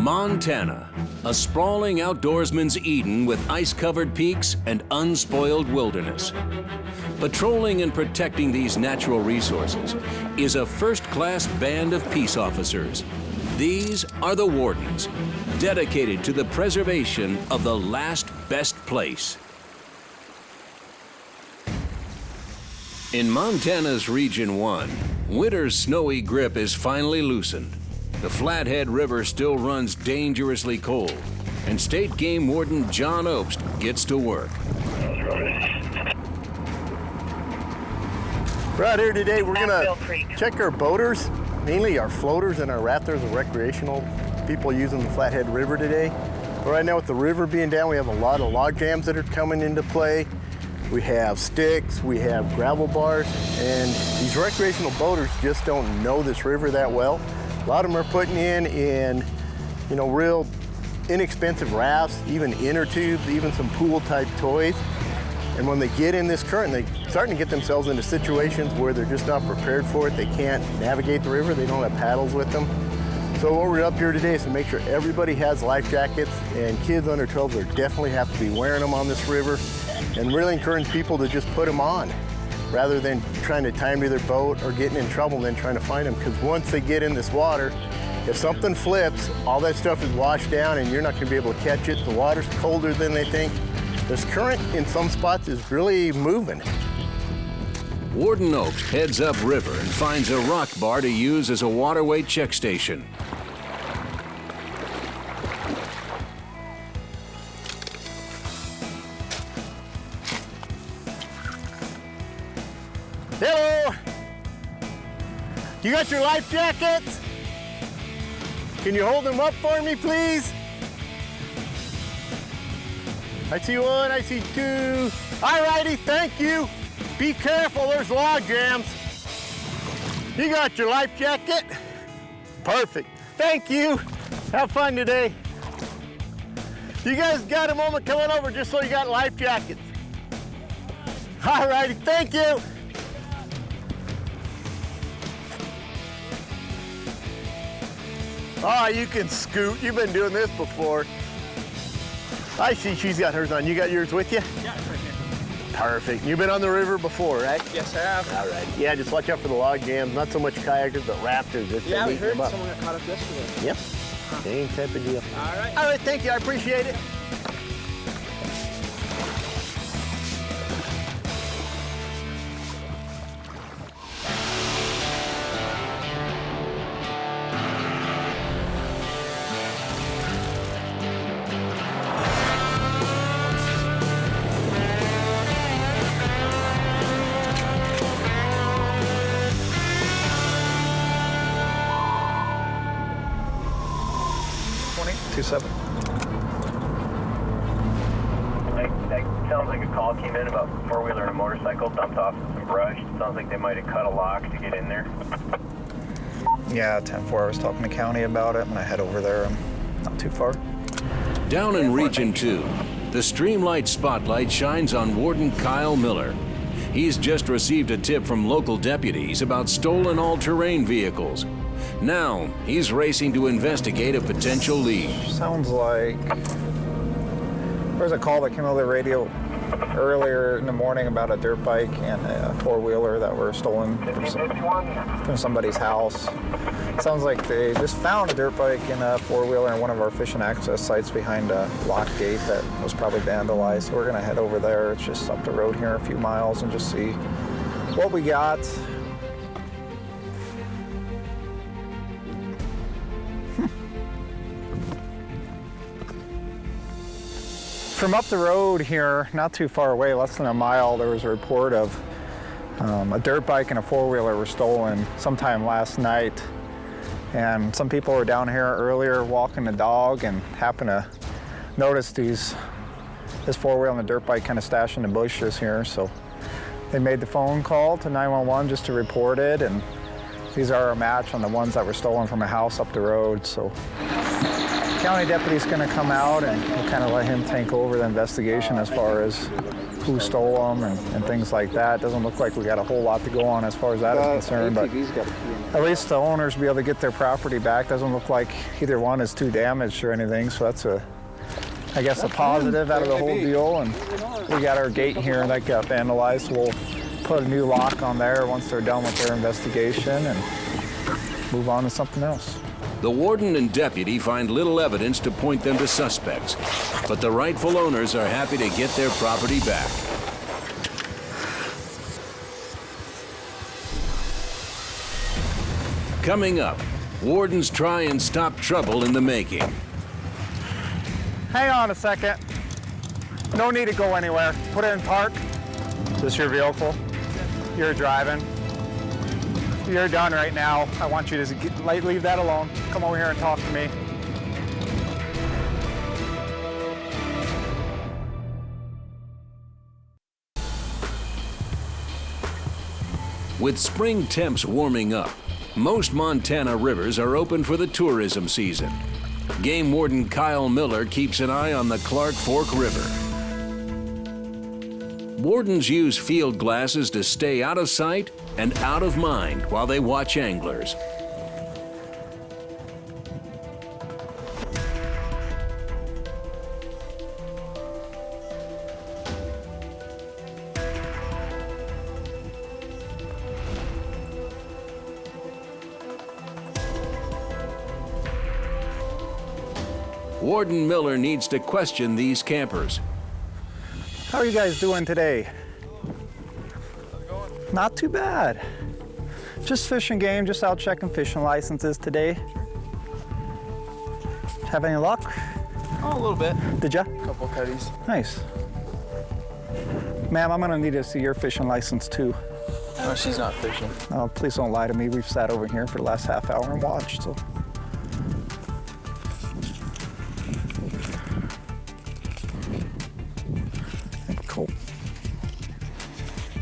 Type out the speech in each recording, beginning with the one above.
Montana, a sprawling outdoorsman's Eden with ice-covered peaks and unspoiled wilderness. Patrolling and protecting these natural resources is a first-class band of peace officers. These are the Wardens, dedicated to the preservation of the last best place. In Montana's Region 1, winter's snowy grip is finally loosened. The Flathead River still runs dangerously cold, and State Game Warden John Obst gets to work. We're out here today. We're gonna check our boaters, mainly our floaters and our rafters of recreational people using the Flathead River today. But right now with the river being down, we have a lot of log jams that are coming into play. We have sticks, we have gravel bars, and these recreational boaters just don't know this river that well. A lot of them are putting in real inexpensive rafts, even inner tubes, even some pool type toys. And when they get in this current, they're starting to get themselves into situations where they're just not prepared for it. They can't navigate the river, they don't have paddles with them. So what we're up here today is to make sure everybody has life jackets, and kids under 12 are definitely have to be wearing them on this river, and really encourage people to just put them on rather than trying to tie them to their boat or getting in trouble and then trying to find them. Because once they get in this water, if something flips, all that stuff is washed down and you're not going to be able to catch it. The water's colder than they think. This current in some spots is really moving. Warden Obst heads upriver and finds a rock bar to use as a waterway check station. Hello! You got your life jackets? Can you hold them up for me, please? I see one, I see two. All righty, thank you. Be careful, there's log jams. You got your life jacket? Perfect, thank you. Have fun today. You guys got a moment coming over just so you got life jackets. All righty, thank you. Oh, you can scoot. You've been doing this before. I see she's got hers on. You got yours with you? Yeah, it's right here. Perfect. You've been on the river before, right? Yes, I have. All right. Yeah, just watch out for the log jams. Not so much kayakers, but rafters. Yeah, we heard someone got caught up yesterday. Yep. Same type of deal. All right. All right, thank you. I appreciate it. That sounds like a call came in about a four-wheeler and a motorcycle dumped off some brush. Sounds like they might have cut a lock to get in there. Yeah, 10-4. I was talking to county about it. I'm gonna head over there. I'm not too far. Down in Region 2, the Streamlight spotlight shines on Warden Kyle Miller. He's just received a tip from local deputies about stolen all-terrain vehicles. Now, he's racing to investigate a potential lead. Sounds like there's a call that came over the radio earlier in the morning about a dirt bike and a four-wheeler that were stolen from somebody's house. Sounds like they just found a dirt bike and a four-wheeler in one of our fishing access sites behind a locked gate that was probably vandalized. So we're gonna head over there. It's just up the road here a few miles and just see what we got. From up the road here, not too far away, less than a mile, there was a report of a dirt bike and a four-wheeler were stolen sometime last night. And some people were down here earlier walking the dog and happened to notice this four-wheel and the dirt bike kind of stashed in the bushes here. So they made the phone call to 911 just to report it. And these are a match on the ones that were stolen from a house up the road. So county deputy's gonna come out and we'll kind of let him take over the investigation as far as who stole them and things like that. Doesn't look like we got a whole lot to go on as far as that is concerned, but at least the owners will be able to get their property back. Doesn't look like either one is too damaged or anything, so that's I guess a positive out of the whole deal. And we got our gate here that got vandalized. We'll put a new lock on there once they're done with their investigation and move on to something else. The warden and deputy find little evidence to point them to suspects, but the rightful owners are happy to get their property back. Coming up, wardens try and stop trouble in the making. Hang on a second. No need to go anywhere. Put it in park. Is this your vehicle? You're driving. You're done right now. I want you to leave that alone. Come over here and talk to me. With spring temps warming up, most Montana rivers are open for the tourism season. Game Warden Kyle Miller keeps an eye on the Clark Fork River. Wardens use field glasses to stay out of sight and out of mind while they watch anglers. Warden Miller needs to question these campers. How are you guys doing today? Not too bad. Just fishing game, just out checking fishing licenses today. Have any luck? Oh, a little bit. Did ya? A couple cutties. Nice. Ma'am, I'm gonna need to see your fishing license too. Oh, she's not fishing. Oh, please don't lie to me. We've sat over here for the last half hour and watched, so. Cool. Do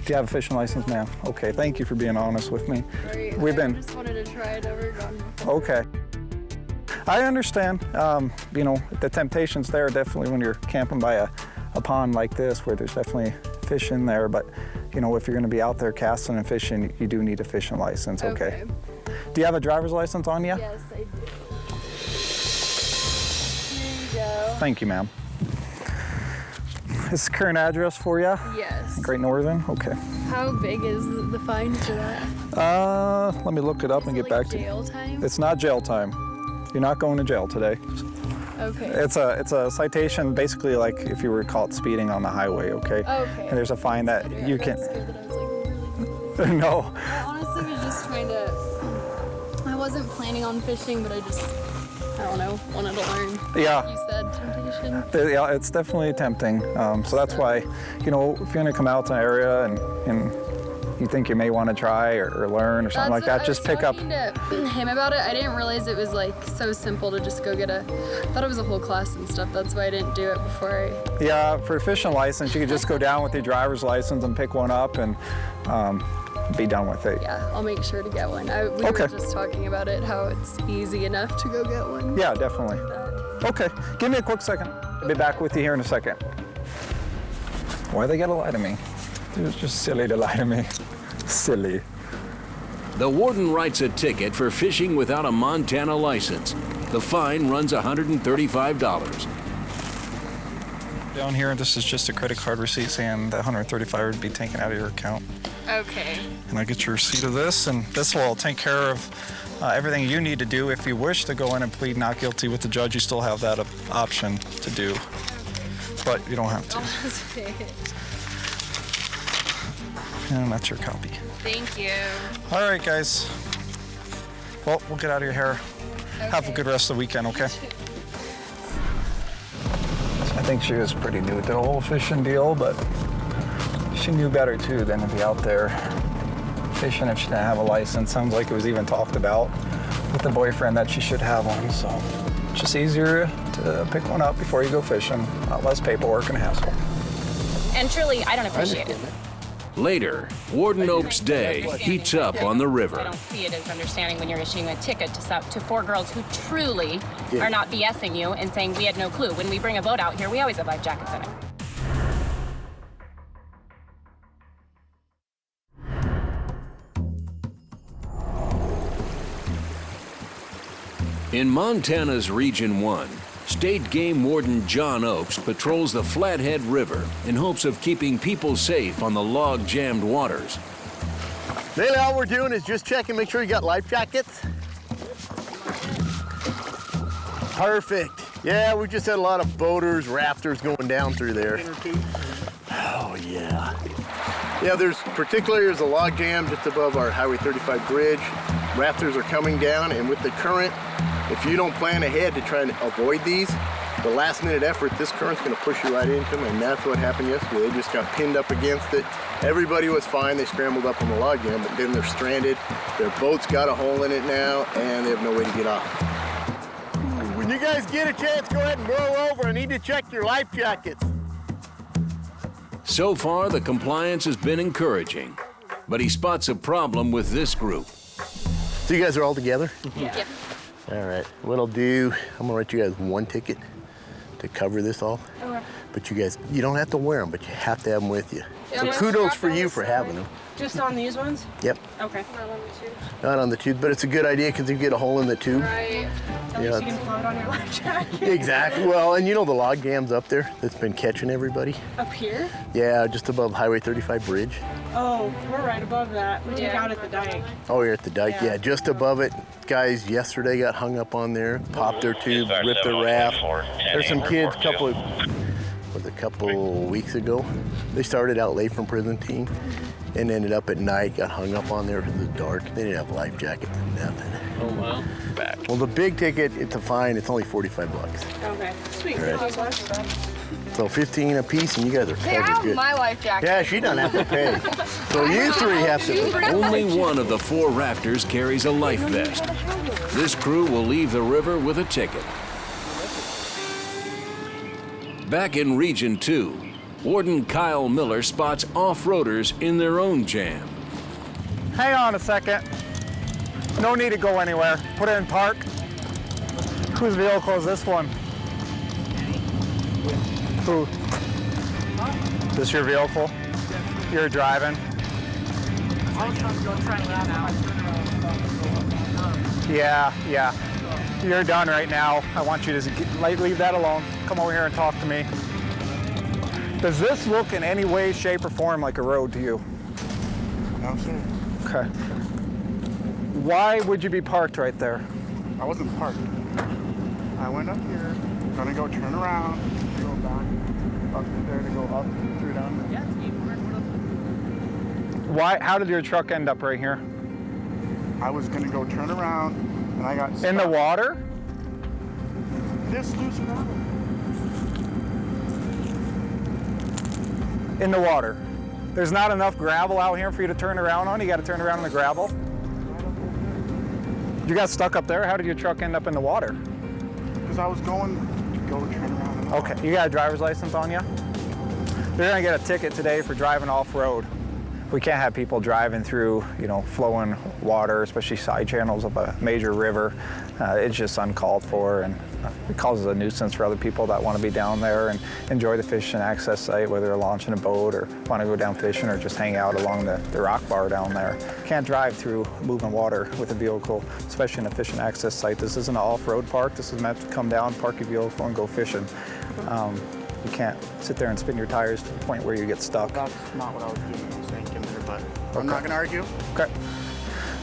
you have a fishing license, ma'am? Okay, thank you for being honest with me. Sorry, I just wanted to try it, never gone before. Okay. I understand. You know, the temptation's there definitely when you're camping by a pond like this where there's definitely fish in there, but you know, if you're gonna be out there casting and fishing, you do need a fishing license, okay? Do you have a driver's license on you? Yes, I do. Here you go. Thank you, ma'am. Is the current address for you? Yes. Great Northern, okay. How big is the fine for that? Let me look it up and get back to you. Jail time? It's not jail time. You're not going to jail today. Okay. It's a citation, basically like if you were caught speeding on the highway, okay? Okay. And there's a fine that you can. I was scared that I was like really. No. I honestly was just trying to. I wasn't planning on fishing, but I don't know, wanted to learn. Yeah. You said temptation. Yeah, it's definitely tempting. So that's why, you know, if you're gonna come out to an area and you think you may want to try or learn or something like that, just pick up. I was talking to him about it. I didn't realize it was like so simple to just go get I thought it was a whole class and stuff. That's why I didn't do it before Yeah, for a fishing license, you could just go down with your driver's license and pick one up and be done with it. Yeah, I'll make sure to get one. We were just talking about it, how it's easy enough to go get one. Yeah, definitely. Okay, give me a quick second. I'll be back with you here in a second. Why they gotta lie to me? It's just silly to lie to me. Silly. The warden writes a ticket for fishing without a Montana license. The fine runs $135. Down here, this is just a credit card receipt saying that $135 would be taken out of your account. Okay. And I get your receipt of this, and this will take care of everything you need to do. If you wish to go in and plead not guilty with the judge, you still have that option to do. But you don't have to. Okay. And that's your copy. Thank you. All right, guys. Well, we'll get out of your hair. Okay. Have a good rest of the weekend, okay? I think she was pretty new to the whole fishing deal, but she knew better too than to be out there fishing if she didn't have a license. Sounds like it was even talked about with the boyfriend that she should have one. So it's just easier to pick one up before you go fishing. A lot less paperwork and hassle. And truly, I don't appreciate it. Later, Warden Ope's day heats up on the I river. don't see it as understanding when you're issuing a ticket to 4 girls who truly are not BSing you and saying we had no clue. When we bring a boat out here, we always have life jackets in it. In Montana's Region 1, State Game Warden John Oakes patrols the Flathead River in hopes of keeping people safe on the log-jammed waters. Mainly all we're doing is just checking, make sure you got life jackets. Perfect. Yeah, we just had a lot of boaters, rafters going down through there. Oh, yeah. Yeah, there's a log jam just above our Highway 35 bridge. Rafters are coming down, and with the current, if you don't plan ahead to try and avoid these, the last minute effort, this current's gonna push you right into them, and that's what happened yesterday. They just got pinned up against it. Everybody was fine. They scrambled up on the log jam, but then they're stranded. Their boat's got a hole in it now, and they have no way to get off. When you guys get a chance, go ahead and roll over. I need to check your life jackets. So far, the compliance has been encouraging, but he spots a problem with this group. So you guys are all together? Yeah. All right, what I'll do, I'm gonna write you guys one ticket to cover this all. Okay. But you guys, you don't have to wear them, but you have to have them with you. Yeah, So but kudos for you for having them. Just on these ones? Yep, Okay. not on the tube, but it's a good idea because you get a hole in the tube. Right. At Yeah. least you can float on your life jacket. Exactly, well, and you know the log jam's up there that's been catching everybody? Up here? Yeah, just above Highway 35 bridge. Oh, we're right above that. We take Yeah. out at the dike. Oh, you're at the dike, Yeah. yeah, just above it. Guys yesterday got hung up on there, popped their tubes, ripped their raft. There's some kids a couple weeks ago. They started out late from prison team and ended up at night, got hung up on there in the dark. They didn't have life jackets, nothing. Oh, wow. Well, the big ticket, it's a fine, it's only 45 bucks. Okay. Sweet. Right. So 15 a piece and you guys are Hey, I covered have good. my life jacket. Yeah, she doesn't have to pay. So you three have to. Only one of the 4 rafters carries a life vest. This crew will leave the river with a ticket. Back in Region 2, Warden Kyle Miller spots off-roaders in their own jam. Hang on a second. No need to go anywhere. Put it in park. Whose vehicle is this one? Who? This your vehicle? You're driving? Yeah. You're done right now. I want you to leave that alone. Come over here and talk to me. Does this look in any way, shape, or form like a road to you? No, sir. Okay. Why would you be parked right there? I wasn't parked. I went up here, gonna go turn around, go back, up to there to go up, through down there. Why? How did your truck end up right here? I was gonna go turn around, and I got stuck. In the water? This loose gravel. In the water. There's not enough gravel out here for you to turn around on? You got to turn around in the gravel? You got stuck up there? How did your truck end up in the water? Because I was going to go turn around. And Okay, you got a driver's license on you? You're gonna get a ticket today for driving off-road. We can't have people driving through, flowing water, especially side channels of a major river. It's just uncalled for, and it causes a nuisance for other people that want to be down there and enjoy the fish and access site, whether they're launching a boat or want to go down fishing or just hang out along the rock bar down there. Can't drive through moving water with a vehicle, especially in a fish and access site. This isn't an off-road park. This is meant to come down, park your vehicle, and go fishing. You can't sit there and spin your tires to the point where you get stuck. that's not what I was doing. I was thinking there, but I'm not gonna argue. Okay.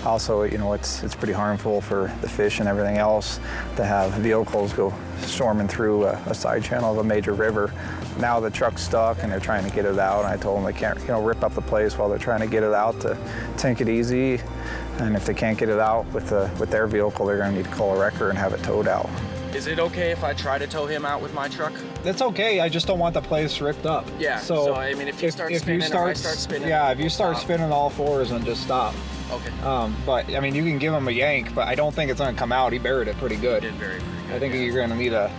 Also, it's pretty harmful for the fish and everything else to have vehicles go storming through a side channel of a major river. Now the truck's stuck and they're trying to get it out. And I told them they can't, rip up the place while they're trying to get it out, to take it easy. And if they can't get it out with their vehicle, they're going to need to call a wrecker and have it towed out. Is it okay if I try to tow him out with my truck? That's okay. I just don't want the place ripped up. Yeah. So I mean, if you start spinning or I start spinning. Yeah, if you start spinning all fours, then just stop. Okay. But I mean, you can give him a yank, but I don't think it's gonna come out. He buried it pretty good. He did very good. I think you're gonna need a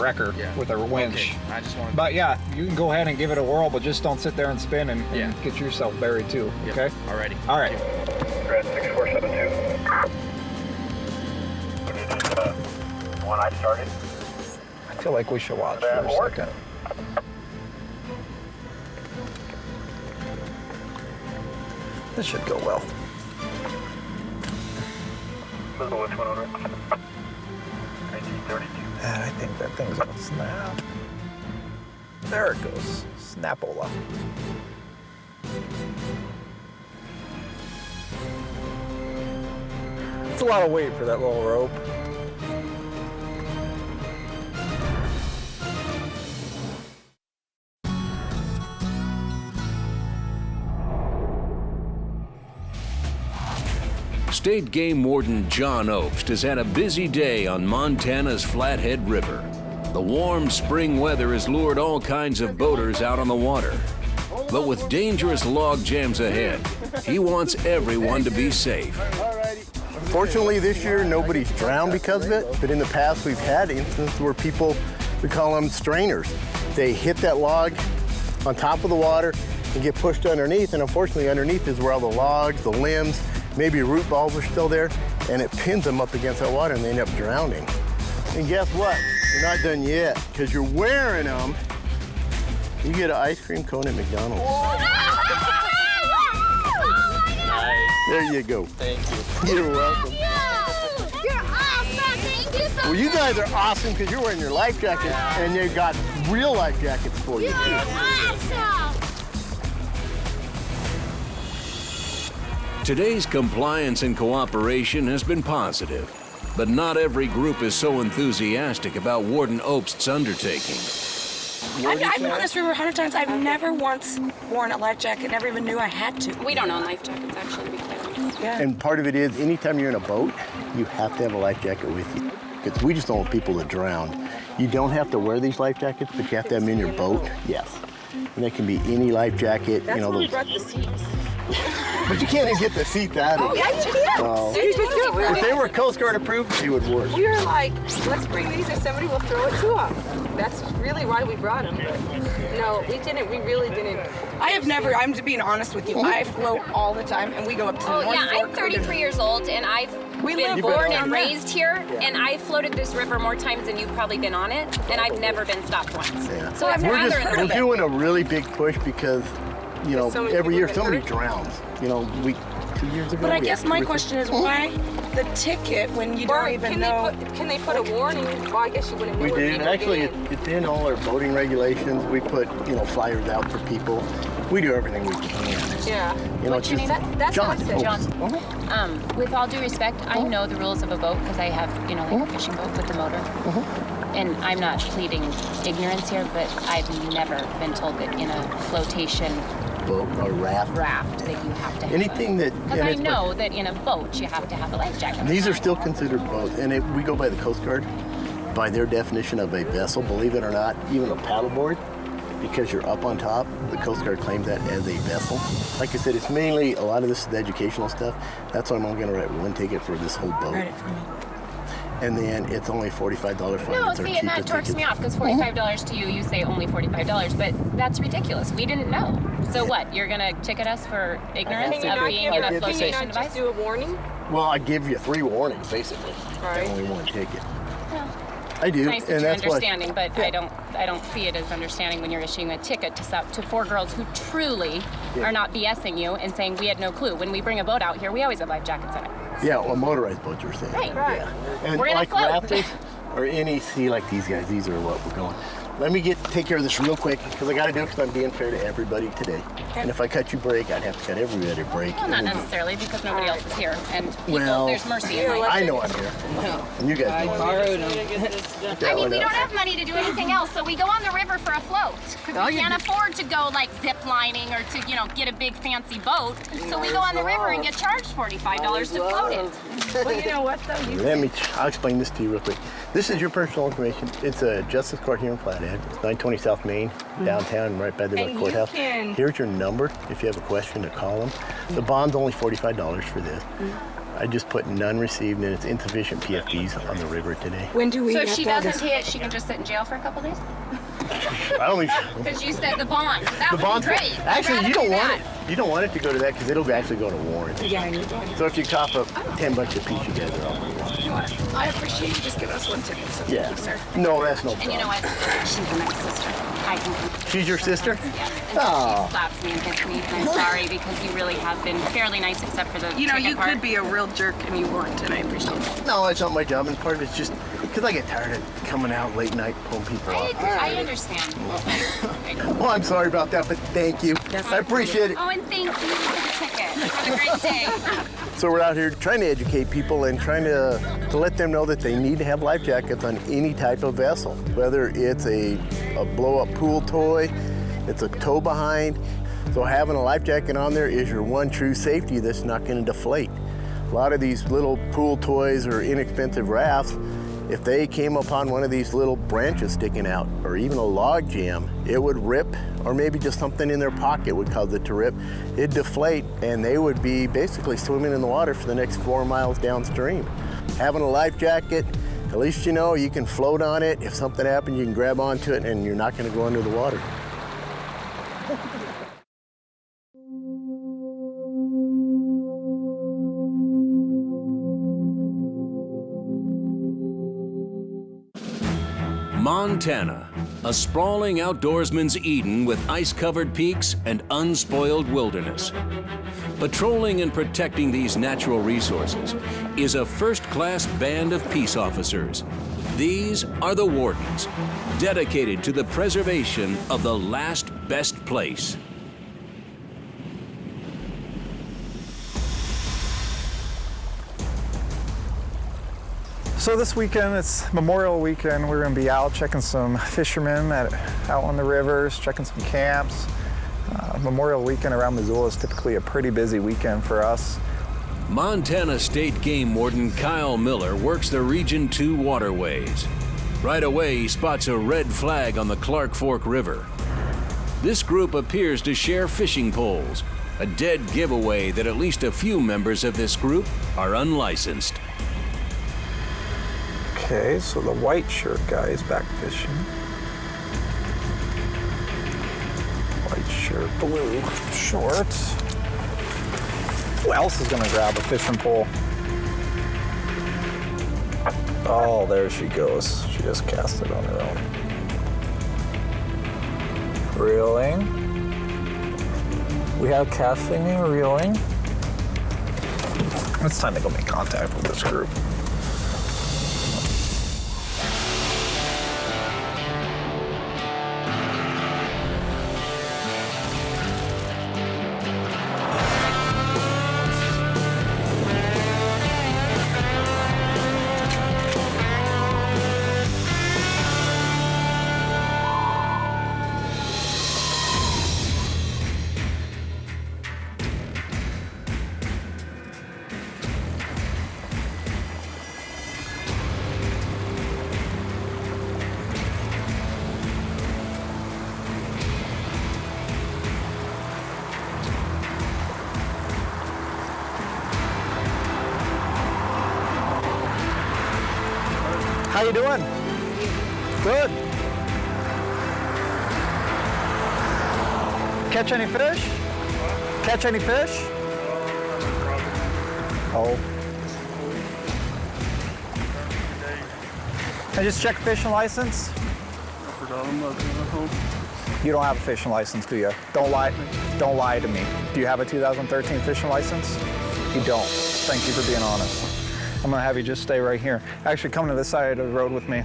wrecker with a winch. Okay. I just wanted. But yeah, you can go ahead and give it a whirl, but just don't sit there and spin and get yourself buried too. Yeah. Okay. Alrighty. All right. Red 6472. One I started. I feel like we should watch for a second. This should go well. Which one on it? And I think that thing's gonna snap. There it goes. Snapola. It's a lot of weight for that little rope. State Game Warden John Obst has had a busy day on Montana's Flathead River. The warm spring weather has lured all kinds of boaters out on the water. But with dangerous log jams ahead, he wants everyone to be safe. Fortunately, this year, nobody's drowned because of it, but in the past, we've had instances where people, we call them strainers. They hit that log on top of the water and get pushed underneath, and unfortunately, underneath is where all the logs, the limbs, maybe root balls are still there, and it pins them up against that water and they end up drowning. And guess what? You're not done yet, because you're wearing them. You get an ice cream cone at McDonald's. There you go. Thank you. You're welcome. You're awesome. Thank you so much. Well, you guys are awesome because you're wearing your life jacket, and they've got real life jackets for you. You're awesome. Today's compliance and cooperation has been positive, but not every group is so enthusiastic about Warden Obst's undertaking. I've been on this river 100 times. I've never once worn a life jacket, never even knew I had to. We don't own life jackets, actually, to be clear. Yeah. And part of it is, anytime you're in a boat, you have to have a life jacket with you. Because we just don't want people to drown. You don't have to wear these life jackets, but you have to have them in your boat. Yes. And that can be any life jacket. That's why we brought the seats. But you can't even get the seats out of it. Yeah, you can. Oh. If If they were Coast Guard approved, they would work. We were like, let's bring these and somebody will throw it to them. That's really why we brought them. But no, we didn't. We really didn't. I have never, I'm being honest with you, I float all the time and we go up to the North yeah, Fork. I'm 33 years old and I've been born and raised here, and I've floated this river more times than you've probably been on it, and I've never been stopped once. Yeah. So I've we're rather we're doing a really big push because, you know, every year somebody drowns. You know, 2 years ago. But I guess my question is why the ticket when you don't even know? Can they put a warning? Well, I guess you wouldn't know. We do. Actually, it's in all our boating regulations. We put, you know, flyers out for people. We do everything we can. Yeah. You know, What's your name? That's John. John. With all due respect, I know the rules of a boat because I have, you know, like a fishing boat with the motor. And I'm not pleading ignorance here, but I've never been told that in a flotation boat or raft that you have to have anything that. Because I know that in a boat you have to have a life jacket. And these are still considered boats, and we go by the Coast Guard, by their definition of a vessel. Believe it or not, even a paddleboard, because you're up on top, the Coast Guard claims that as a vessel. Like I said, it's mainly, a lot of this is educational stuff. That's why I'm only going to write one ticket for this whole boat. Write it for me. And then it's only $45 fine. No, It's our see, and that cheapest torques ticket. me off because $45 to you, you say only $45, but that's ridiculous. We didn't know. So what? You're gonna ticket us for ignorance of being in a flotation device? Do a warning? Well, I give you 3 warnings basically. Right. Only one ticket. Well, I do, it's nice that and you're that's why. understanding, but I don't see it as understanding when you're issuing a ticket to 4 girls who truly are not BSing you and saying we had no clue. When we bring a boat out here, we always have life jackets in it. Yeah, well, motorized boats you're saying. Right. Yeah. And We're gonna like float. rapids or any sea like these guys, these are what we're going. Let me take care of this real quick because I got to do it because I'm being fair to everybody today. Okay. And if I cut you break, I'd have to cut everybody break. Well, not necessarily because nobody else is here, and people, Well, there's mercy in life. I know I'm here. And you guys know I'm borrowed them. I mean, we don't have money to do anything else, so we go on the river for a float. Because we can't afford to go like zip lining or to, you know, get a big fancy boat. So we go on the river and get charged $45 to float it. Well, you know what though? I'll explain this to you real quick. This is your personal information. It's a Justice Court here in Flathead. It's 920 South Main, downtown, right by the courthouse. Here's your number if you have a question to call them. The bond's only $45 for this. I just put none received, and it's insufficient PFDs on the river today. When do we? So if she doesn't pay it, she can just sit in jail for a couple days? Because you said the bond. That would be great. Actually, you don't want it. You don't want it to go to that because it'll actually go to warrant. Yeah, I need one. So if you cough up $10 a piece, you guys are all. I appreciate you just give us one ticket. So Yeah. thank you, sir. No, that's no problem. And you know what? She's my sister. I can. She's your sister? Yes. And she slaps me and hits me. I'm sorry because you really have been fairly nice except for the You know, ticket you part. could be a real jerk and you weren't, and I appreciate it. No, it's not my job, and part of it's just Because I get tired of coming out late night pulling people up. I understand. Oh, I'm sorry about that, but thank you. I appreciate it. Oh, and thank you for the ticket. Have a great day. So we're out here trying to educate people and trying to let them know that they need to have life jackets on any type of vessel, whether it's a blow-up pool toy, it's a tow behind. So having a life jacket on there is your one true safety that's not going to deflate. A lot of these little pool toys or inexpensive rafts, if they came upon one of these little branches sticking out or even a log jam, it would rip, or maybe just something in their pocket would cause it to rip. It'd deflate and they would be basically swimming in the water for the next 4 miles downstream. Having a life jacket, at least you know you can float on it. If something happens, you can grab onto it and you're not going to go under the water. Montana, a sprawling outdoorsman's Eden with ice-covered peaks and unspoiled wilderness. Patrolling and protecting these natural resources is a first-class band of peace officers. These are the Wardens, dedicated to the preservation of the last best place. So this weekend, it's Memorial Weekend. We're gonna be out checking some fishermen out on the rivers, checking some camps. Memorial Weekend around Missoula is typically a pretty busy weekend for us. Montana State Game Warden Kyle Miller works the Region 2 waterways. Right away, he spots a red flag on the Clark Fork River. This group appears to share fishing poles, a dead giveaway that at least a few members of this group are unlicensed. Okay, so the white shirt guy is back fishing. White shirt, blue shorts. Who else is gonna grab a fishing pole? Oh, there she goes. She just cast it on her own. Reeling. We have casting and reeling. It's time to go make contact with this group. How you doing? Good. Catch any fish? Catch any fish? Oh. I just check fishing license. You don't have a fishing license, do you? Don't lie. Don't lie to me. Do you have a 2013 fishing license? You don't. Thank you for being honest. I'm gonna have you just stay right here. Actually, come to this side of the road with me.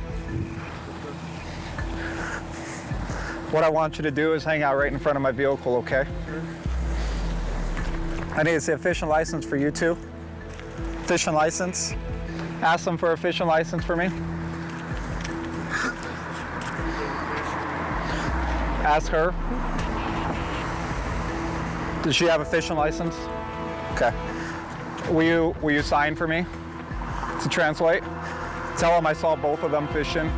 What I want you to do is hang out right in front of my vehicle, okay? I need to see a fishing license for you too. Fishing license. Ask them for a fishing license for me. Ask her. Does she have a fishing license? Okay. Will you sign for me to translate? Tell them I saw both of them fishing.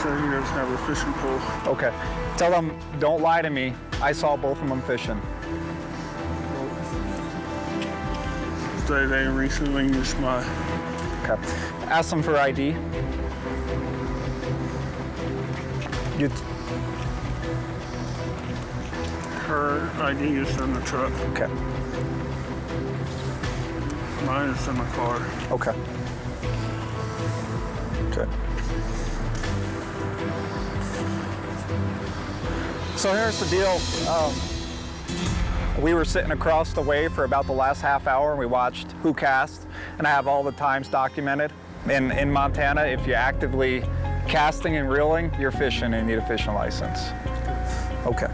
So he doesn't have a fishing pole. Okay. Tell them, don't lie to me. I saw both of them fishing. They recently used my... Okay. Ask them for ID. Her ID is in the truck. Okay. Mine is in the car. Okay. Okay. So here's the deal. We were sitting across the way for about the last half hour and we watched who cast, and I have all the times documented. In Montana, if you're actively casting and reeling, you're fishing and you need a fishing license. Okay.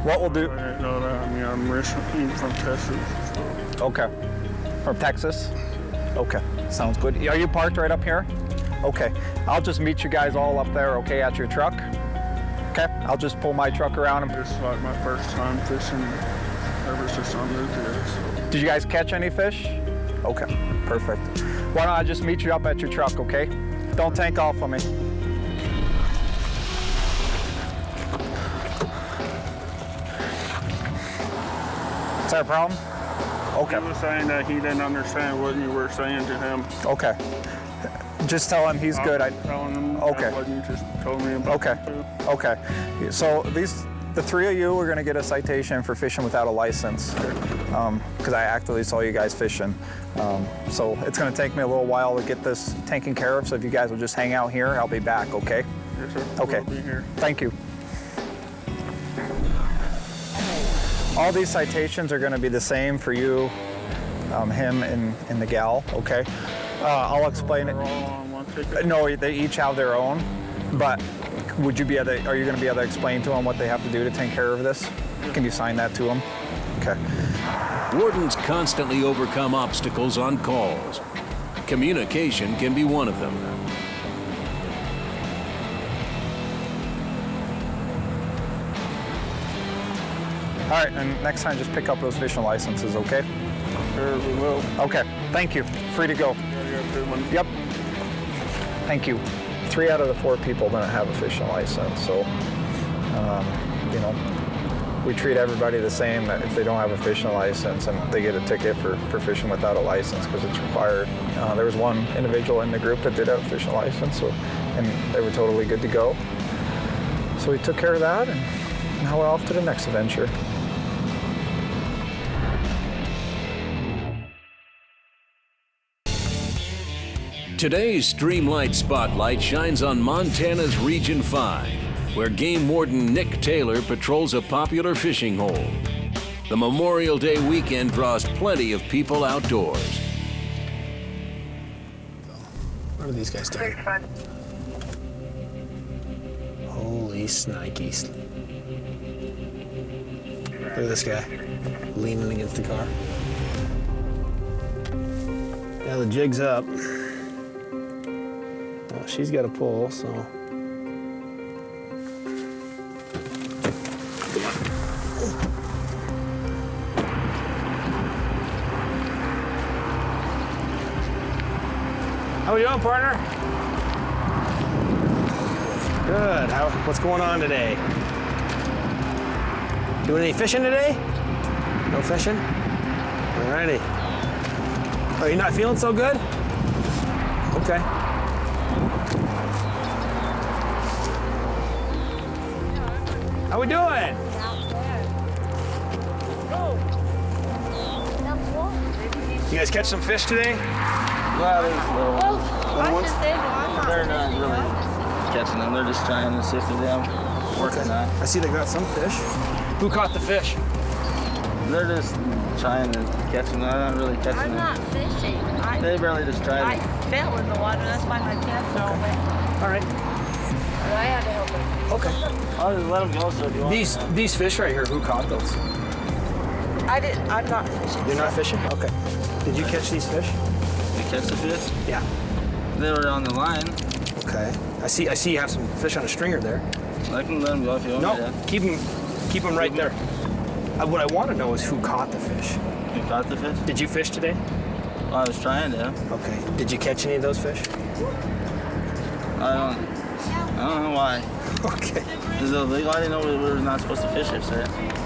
What we'll do... I didn't know that. I mean, I'm recently from Texas. Okay. From Texas? Okay, sounds good. Are you parked right up here? Okay. I'll just meet you guys all up there, okay, at your truck? Okay, I'll just pull my truck around. It's like my first time fishing ever since I moved here. So. Did you guys catch any fish? Okay, perfect. Why don't I just meet you up at your truck, okay? Don't take off on me. Is that a problem? Okay. He was saying that he didn't understand what you were saying to him. Okay. Just tell him he's good. I'm telling him what you just told me about. Okay. Okay. So the three of you are going to get a citation for fishing without a license, because I actively saw you guys fishing. So it's going to take me a little while to get this taken care of. So if you guys will just hang out here, I'll be back. Okay. Yes, sir. Okay. We'll be here. Thank you. All these citations are going to be the same for you, him, and the gal. Okay. I'll explain it. No, they each have their own. But would you be able to, are you going to be able to explain to them what they have to do to take care of this? Can you sign that to them? Okay. Wardens constantly overcome obstacles on calls. Communication can be one of them. All right, and next time just pick up those fishing licenses, okay? Sure, we will. Okay, thank you. Free to go. Yep. Thank you. 3 out of the 4 people don't have a fishing license, so, you know, we treat everybody the same that if they don't have a fishing license and they get a ticket for fishing without a license because it's required. There was one individual in the group that did have a fishing license, so, and they were totally good to go. So we took care of that, and now we're off to the next adventure. Today's Streamlight Spotlight shines on Montana's Region 5, where Game Warden Nick Taylor patrols a popular fishing hole. The Memorial Day weekend draws plenty of people outdoors. What are these guys doing? Holy snikes. Look at this guy, leaning against the car. Yeah, the jig's up. Well, she's got a pull, so. How we doing, partner? Good. What's going on today? Doing any fishing today? No fishing? Alrighty. Oh, you're not feeling so good? Okay. How we doing? You guys catch some fish today? Well, there's little ones. They're not really catching them. They're just trying to sift through them. Working on. I see they got some fish. Who caught the fish? They're just trying to catch them. They're not really catching them. I'm not fishing. They barely just tried I it. fell in the water. That's why my pants are wet. All right. But I had to help them. Okay. I'll just let them go so if you want. These fish right here, who caught those? I'm not fishing. You're not fishing? Okay. Did you catch these fish? You catch the fish? Yeah. They were on the line. Okay. I see you have some fish on a stringer there. I can let them go if you want No, me to. keep them right there. What I want to know is who caught the fish. You caught the fish? Did you fish today? Well, I was trying to. Okay. Did you catch any of those fish? I don't know why. Okay. Is it illegal? I didn't know we were not supposed to fish here, sir.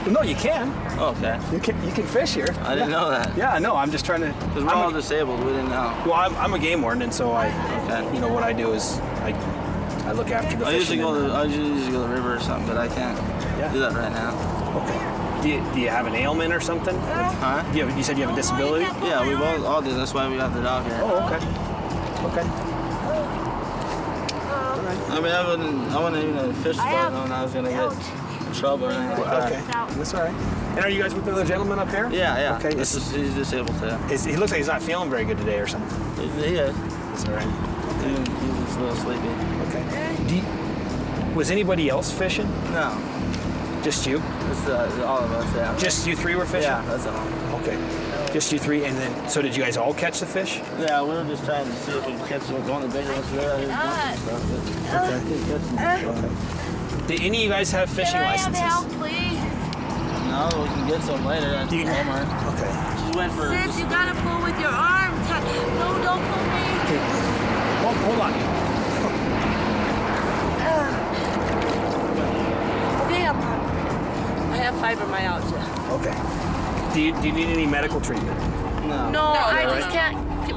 No, you can. Oh, okay. You can fish here. I didn't know that. Yeah, no, I'm just trying to. Because we're all disabled. We didn't know. Well, I'm a game warden, and so Okay. you know, what I do is I look after the I fish. usually go to the river or something, but I can't do that right now. Okay. Do you have an ailment or something? Huh? You said you have a disability? Yeah, we both all do. That's why we got the dog here. Oh, okay. Okay. I mean, I wouldn't even fish if I known I was gonna get trouble or anything like that. Okay, that's all right. And are you guys with the other gentleman up here? Yeah. Okay. He's disabled too. He looks like he's not feeling very good today or something. He is. That's all right. He's just a little sleepy. Okay. Was anybody else fishing? No. Just you? Just all of us, yeah. Just you three were fishing? Yeah, that's all. Okay. Just you three, and then, so did you guys all catch the fish? Yeah, we were just trying to see if we could catch one of the bigger ones there. Okay. Did any of you guys have fishing licenses? Help, please? No, we can get some later at Walmart. Okay. Just went for... Sis, you gotta pull with your arm. No, don't pull me. Okay. Hold on. Okay, I have fibromyalgia. Okay. Do you need any medical treatment? No, I just can't.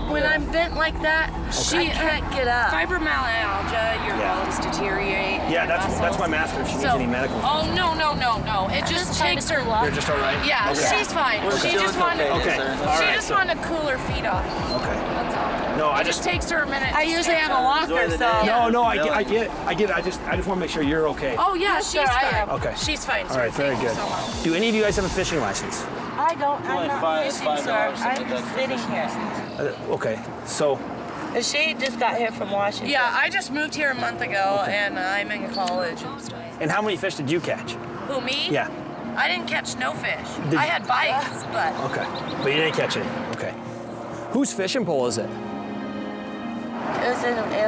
When I'm bent like that, I can't get up. Fibromyalgia, your bones deteriorate. Yeah, that's why I'm asking if she needs any medical. Oh, no. It just takes her. You're just all right? Yeah, Okay. she's fine. She just wanted to cool her feet off. Okay. That's all. No, It just takes her a minute. I usually have a walker, so. No, I get it. I just want to make sure you're okay. Oh, yeah, she's fine. Okay. She's fine. All right, very good. Do any of you guys have a fishing license? I don't. I'm not fishing, sir. I'm just sitting here. Okay, so. She just got here from Washington. Yeah, I just moved here a month ago, and I'm in college and stuff. And how many fish did you catch? Who, me? Yeah. I didn't catch no fish. I had bites, but... Okay, but you didn't catch any. Okay. Whose fishing pole is it? It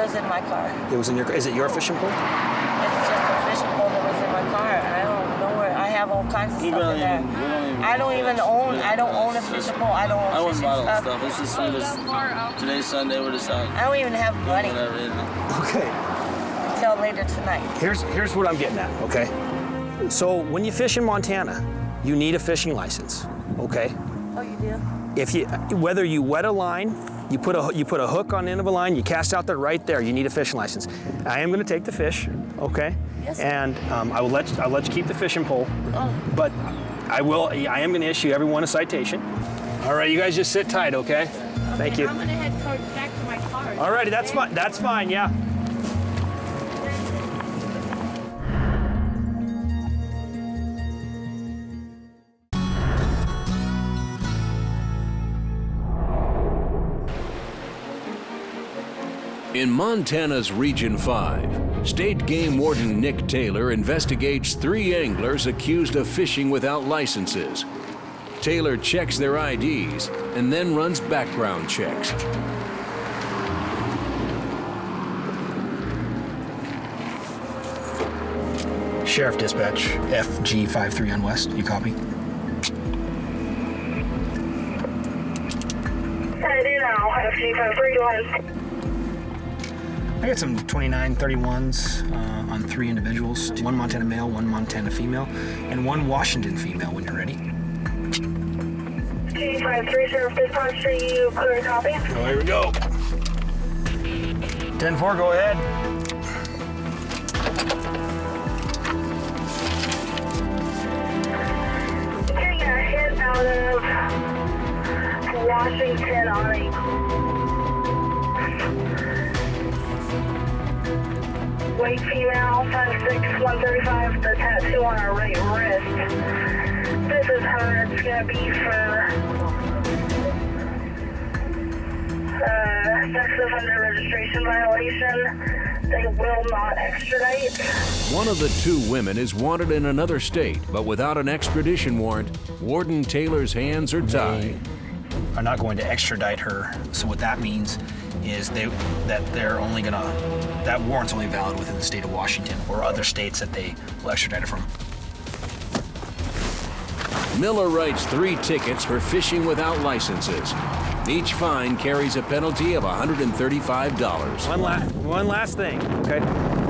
was in my car. It was in your. Is it your fishing pole? It's just a fishing pole that was in my car. I don't know where. I have all kinds of stuff in there. I don't own a fishing pole. I don't own fishing stuff. It's just today's Sunday. We're just out. I don't even have money Okay. until later tonight. Here's what I'm getting at. Okay. So when you fish in Montana, you need a fishing license. Okay. Oh, you do? Whether you wet a line, you put a hook on the end of a line, you cast out there right there, you need a fishing license. I am going to take the fish, okay? Yes. And I'll let you keep the fishing pole. Oh. But I am going to issue everyone a citation. All right, you guys just sit tight, okay? Thank you. I'm going to head back to my car. All righty, that's fine. That's fine. Yeah. In Montana's Region 5, State Game Warden Nick Taylor investigates 3 anglers accused of fishing without licenses. Taylor checks their IDs and then runs background checks. Sheriff Dispatch, FG53 on West, you copy? I do now, FG53 go ahead. I got some 2931s on 3 individuals, 1 Montana male, 1 Montana female, and 1 Washington female when you're ready. FG53, Sheriff Dispatch, are you clear to copy? Oh, here we go. 10-4, go ahead. Getting a hit out of Washington on a white female, 5'6", 135, the tattoo on her right wrist. This is her. It's going to be for sex offender registration violation. They will not extradite. One of the 2 women is wanted in another state, but without an extradition warrant, Warden Taylor's hands are tied. They are not going to extradite her, so what that means is that warrant's only valid within the state of Washington or other states that they will extradite her from. Miller writes 3 tickets for fishing without licenses. Each fine carries a penalty of $135. One last thing, okay?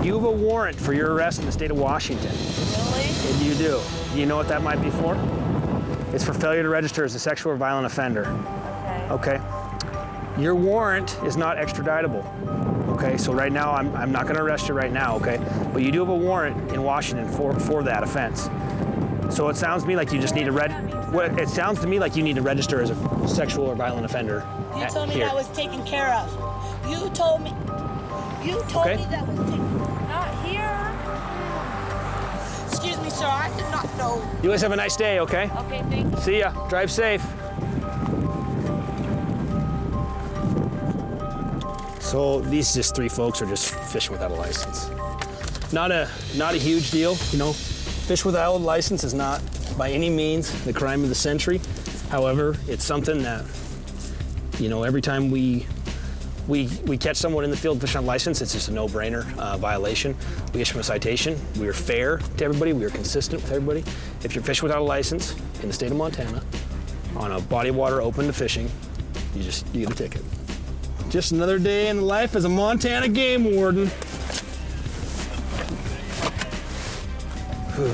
You have a warrant for your arrest in the state of Washington. Really? And you do. Do you know what that might be for? It's for failure to register as a sexual or violent offender. Okay. Your warrant is not extraditable. Okay, so right now I'm not going to arrest you right now. Okay, but you do have a warrant in Washington for that offense. So it sounds to me like you just need to it sounds to me like you need to register as a sexual or violent offender. You told me that was taken care of. You told me that was taken. Not here. Excuse me, sir. did not know. You guys have a nice day, okay? Okay, thanks. See ya. Drive safe. So these just 3 folks are just fishing without a license. Not a huge deal, you know. Fish without a license is not by any means the crime of the century. However, it's something that, you know, every time we catch someone in the field fishing on license, it's just a no-brainer violation. We issue them a citation. We are fair to everybody. We are consistent with everybody. If you're fishing without a license in the state of Montana, on a body of water open to fishing, you get a ticket. Just another day in the life as a Montana game warden. Whew.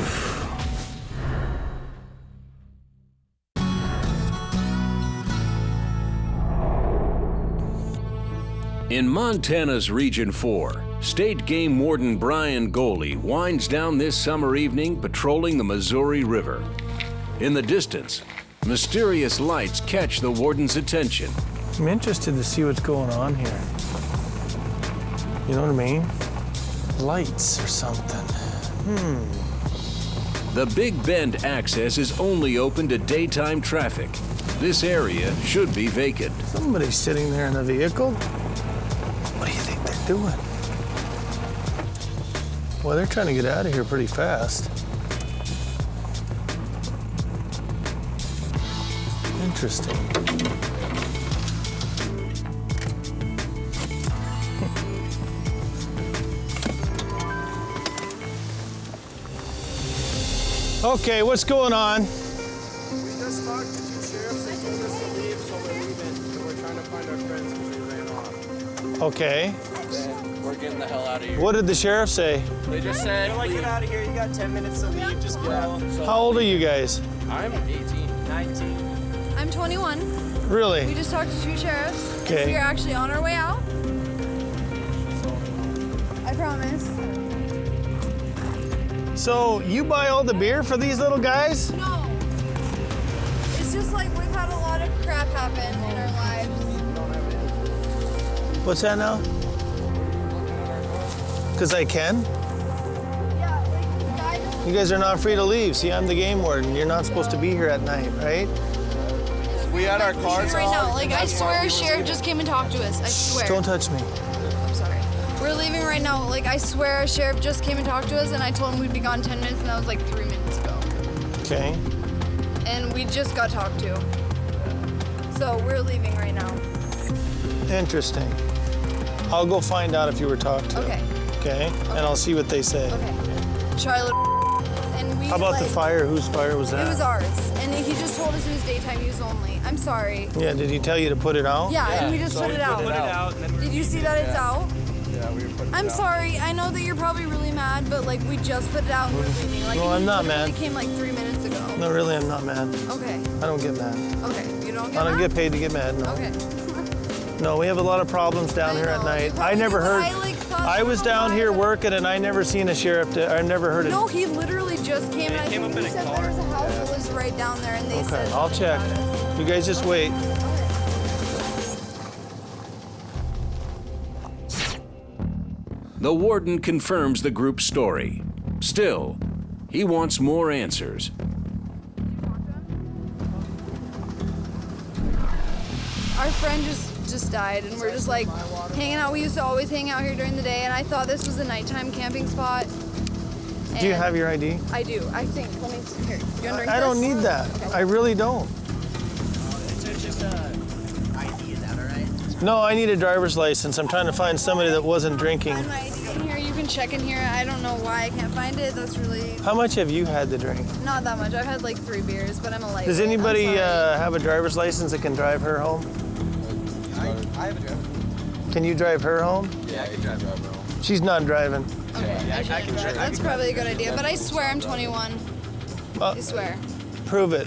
In Montana's Region 4, State Game Warden Brian Goley winds down this summer evening patrolling the Missouri River. In the distance, mysterious lights catch the warden's attention. I'm interested to see what's going on here. You know what I mean? Lights or something. The Big Bend access is only open to daytime traffic. This area should be vacant. Somebody's sitting there in a vehicle. What do you think they're doing? Well, they're trying to get out of here pretty fast. Interesting. Okay, what's going on? We just talked to 2 sheriffs. They told us to leave, so we're leaving. We're trying to find our friends because they ran off. Okay. Then we're getting the hell out of here. What did the sheriff say? They just said, They're like, get out of here. You got 10 minutes to leave. Just get out. How old are you guys? I'm 18. 19. I'm 21. Really? We just talked to 2 sheriffs. Okay. And we're actually on our way out. I promise. So you buy all the beer for these little guys? No. It's just like we've had a lot of crap happen in our lives. What's that now? Because I can? Yeah, like this guy just... You guys are not free to leave. See, I'm the game warden. You're not supposed to be here at night, right? We had our cards right on. now. Like, I swear a sheriff just came and talked to us. I swear. Don't touch me. I'm sorry. We're leaving right now. Like, I swear a sheriff just came and talked to us, and I told him we'd be gone 10 minutes, and that was like 3 minutes ago. Okay. And we just got talked to. So we're leaving right now. Interesting. I'll go find out if you were talked to. Okay. Okay? And I'll see what they say. Okay. Charlotte. And we, How about the fire? Whose fire was that? It was ours. And he just told us it was daytime use only. I'm sorry. Yeah, did he tell you to put it out? Yeah, and we just put it out. Did you see that it's out? Yeah, we were putting it I'm out. sorry. I know that you're probably really mad, but like we just put it out and we're leaving. Like, No, I'm not mad. It came like 3 minutes ago. No, really, I'm not mad. Okay. I don't get mad. Okay. You don't get I don't mad? get paid to get mad, no. Okay. No, we have a lot of problems down here at night. I never heard. I was down here working and I never seen a sheriff. I never heard it. No, he literally just came and I think he said there was a house that was right down there and they Okay, said I'll check. You guys just wait. The warden confirms the group's story. Still, he wants more answers. Our friend just died and we're just like hanging out. We used to always hang out here during the day and I thought this was a nighttime camping spot. Do you have your ID? I do, I think. Let me see here. You want to drink I don't this? need that. Okay. I really don't. It's just ID, is that all right? No, I need a driver's license. I'm trying to find somebody that wasn't drinking. Find my ID in here. You can check in here. I don't know why I can't find it. That's really How much have you had to drink? not that much. I've had like 3 beers, but I'm a lightweight. Does anybody I'm sorry. have a driver's license that can drive her home? I have a driver. Can you drive her home? Yeah, I can drive her home. She's not driving. Okay, I can drive. that's probably a good idea. But I swear I'm 21. I swear. Prove it.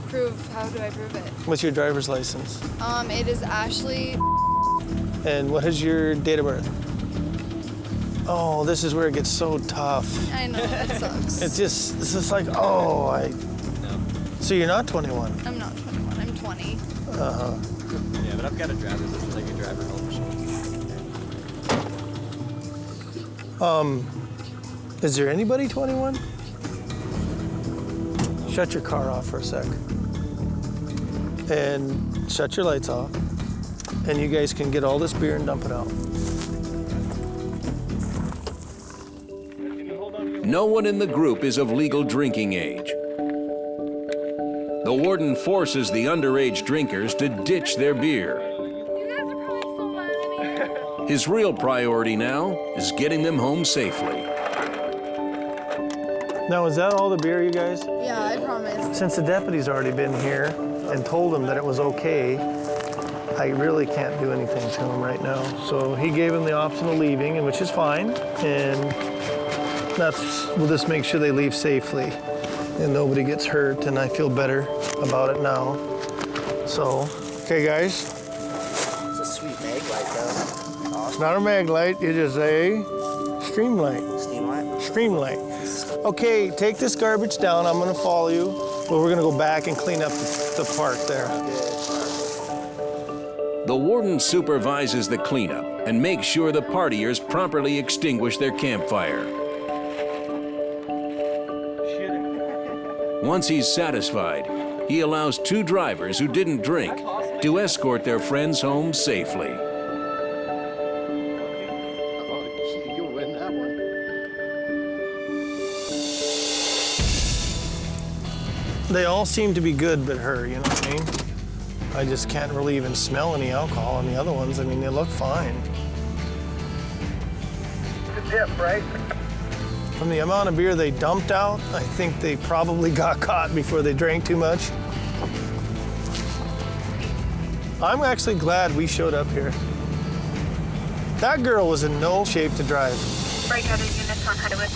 Prove? How do I prove it? What's your driver's license? It is Ashley. And what is your date of birth? Oh, this is where it gets so tough. I know, it sucks. It's just like, oh, No. So you're not 21? I'm not 21, I'm 20. Uh-huh. Yeah, but I've got a driver's license. I can drive her home. Is there anybody 21? Shut your car off for a sec. And shut your lights off. And you guys can get all this beer and dump it out. No one in the group is of legal drinking age. The warden forces the underage drinkers to ditch their beer. His real priority now is getting them home safely. Now, is that all the beer, you guys? Yeah, I promise. Since the deputy's already been here and told him that it was okay, I really can't do anything to him right now. So he gave him the option of leaving, and which is fine. And we'll just make sure they leave safely and nobody gets hurt, and I feel better about it now. So, okay guys. It's a sweet mag light though. Awesome. It's not a mag light, it is a stream light. Steam light? Stream light. Okay, take this garbage down, I'm gonna follow you. But we're gonna go back and clean up the park there. The warden supervises the cleanup and makes sure the partiers properly extinguish their campfire. Once he's satisfied, he allows 2 drivers who didn't drink to escort their friends home safely. You'll win that one. They all seem to be good but her, you know what I mean? I just can't really even smell any alcohol on the other ones. I mean, they look fine. Good tip, right? From the amount of beer they dumped out, I think they probably got caught before they drank too much. I'm actually glad we showed up here. That girl was in no shape to drive. Break out of units on Highway